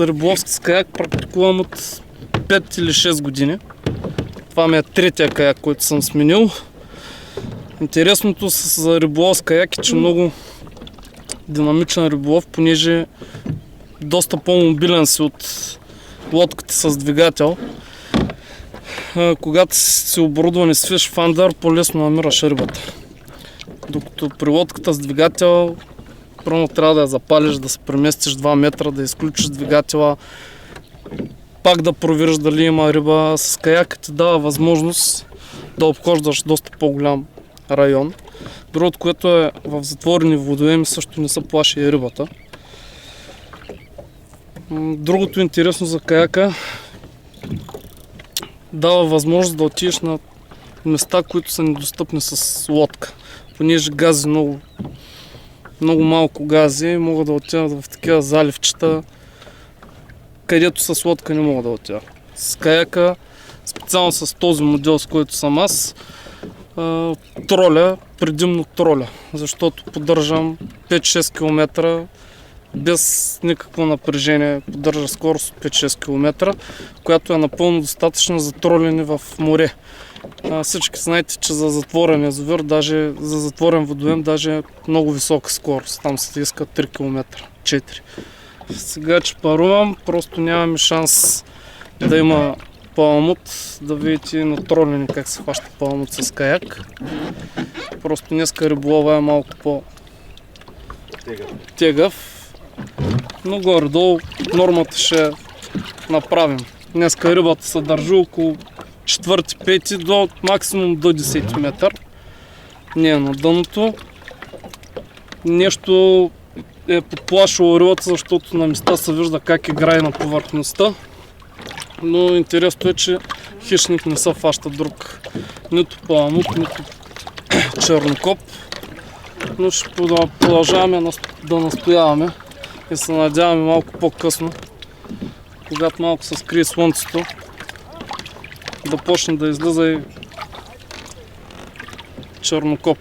риболов с каяк практикувам от 5 или 6 години. Това ми е третия каяк, който съм сменил. Интересното за риболов с каяк е, че много динамичен риболов, понеже доста по-мобилен си от лодката с двигател. Когато си оборудван с фиш фандър, по-лесно намираш рибата. Докато при лодката с двигател, първо трябва да я запалиш, да се преместиш 2 метра, да изключиш двигателя, пак да провериш дали има риба. С каяка ти дава възможност да обхождаш доста по-голям район. Другото, което е в затворени водоеми, също не се плаши и рибата. Другото интересно за каяка, дава възможност да отидеш на места, които са недостъпни с лодка. Понеже гази много малко гази, могат да отидат в такива заливчета, където с лодка не мога да отида. С каяка, специално с този модел, с който съм аз, троля, предимно троля, защото поддържам 5-6 км без никакво напрежение, поддържа скорост от 5-6 км, която е напълно достатъчна за тролене в море. Всички знаете, че за затворен язовир, даже за затворен водоем, даже е много висока скорост. Там се иска 3 км, 4. Сега, че парувам, просто нямаме шанс да има паламут, да видите на тролене как се хваща паламут с каяк. Просто днеска риболова е малко по-тегъв. Но горе-долу нормата ще направим. Днеска рибата се държи около 4-5 до максимум до 10 метър. Не е на дъното. Нещо е подплашило рибата, защото на места се вижда как играе на повърхността. Но интересно е, че хищник не се фаща друг. Нито паламут, нито чернокоп. Но ще продължаваме да настояваме и се надяваме малко по-късно, когато малко се скрие слънцето, да почне да излиза и чернокоп.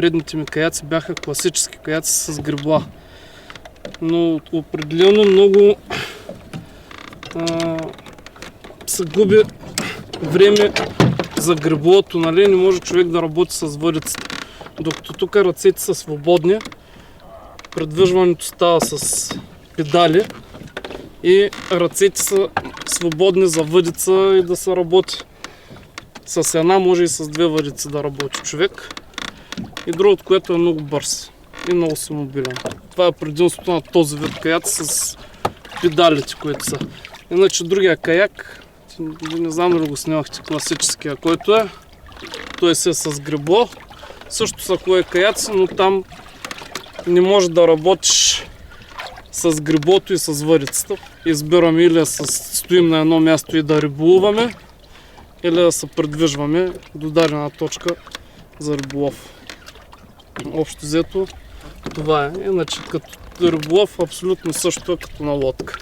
предните ми каяци бяха класически каяци с гребла. Но определено много се губи време за греблото, нали? Не може човек да работи с въдицата. Докато тук ръцете са свободни, предвижването става с педали и ръцете са свободни за въдица и да се работи. С една може и с две въдици да работи човек. И другото, което е много бърз и много си мобилен. Това е предимството на този вид каяк с педалите, които са. Иначе другия каяк, не знам дали го снимахте, класическия, който е. Той си е с гребло. Също са кое каяци, но там не може да работиш с греблото и с въдицата. Избираме или да стоим на едно място и да риболуваме, или да се придвижваме до дадена точка за риболов. Общо взето това е. Иначе като риболов абсолютно също е като на лодка.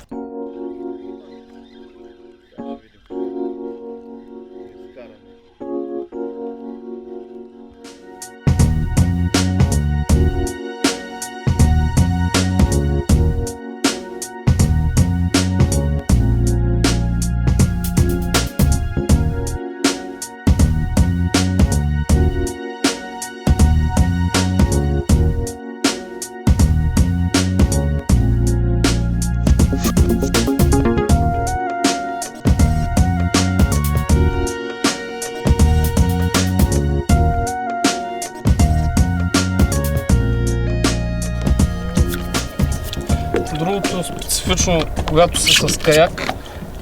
Другото специфично, когато си с каяк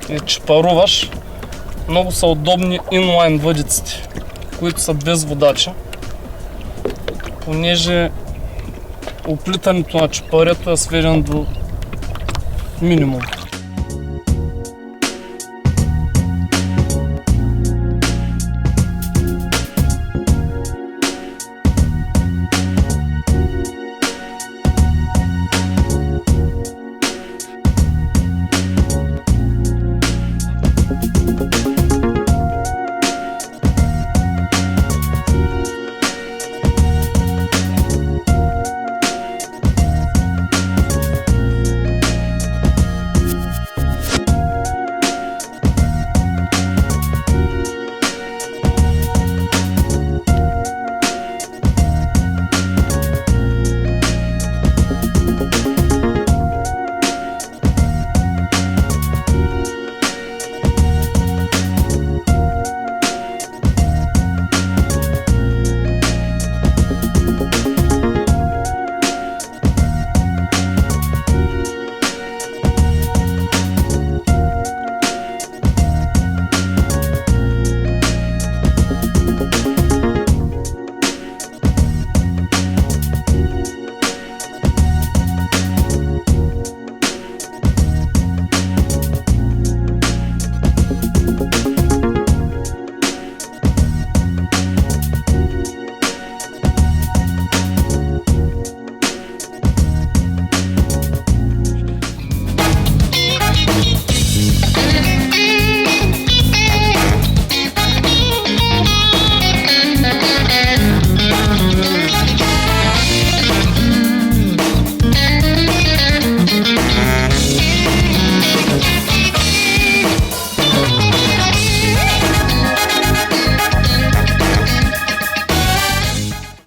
и че паруваш, много са удобни инлайн въдиците, които са без водача, понеже оплитането на чепарето е сведено до минимум.